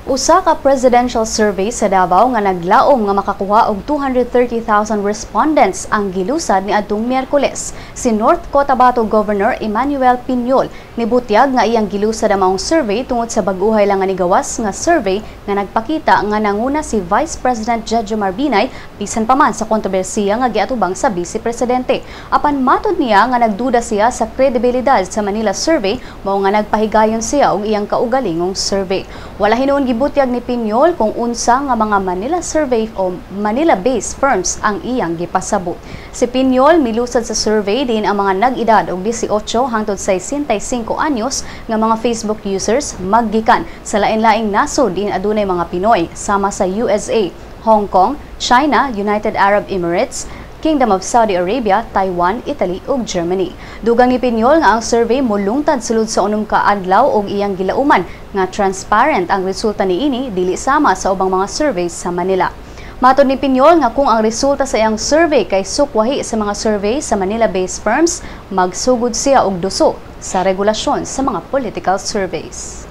Usa ka presidential survey sa Davao nga naglaom nga makakuha og 230,000 respondents ang gilusad niadtong Miyerkules. Si North Cotabato Governor Emmanuel Piñol nibutyag nga iyang gilusad ang maong survey tungod sa bag-uhay lang nga nigawas nga survey nga nagpakita nga nanguna si Vice President Jejomar Binay bisan pa man sa kontrobersiya nga giatubang sa Vice Presidente. Apan matud niya nga nagduda siya sa kredibilidad sa Manila survey mao nga nagpahigayon siya og iyang kaugalingong survey. Wala hinuon gibutyag ni Piñol kung unsa nga mga Manila survey o Manila-based firms ang iyang gipasabot. Si Piñol milusad sa survey din ang mga nag-edad og 18 hangtod sa 65 anyos nga mga Facebook users maggikan sa lain-laing nasod din adunay mga Pinoy sama sa USA, Hong Kong, China, United Arab Emirates, Kingdom of Saudi Arabia, Taiwan, Italy ug Germany. Dugang ni Piñol nga ang survey molungtad sulod sa unom ka adlaw og iyang gilauman nga transparent ang resulta niini dili sama sa ubang mga surveys sa Manila. Matod ni Piñol nga kung ang resulta sa iyang survey kay sukwahi sa mga survey sa Manila-based firms, magsugod siya og duso sa regulasyon sa mga political surveys.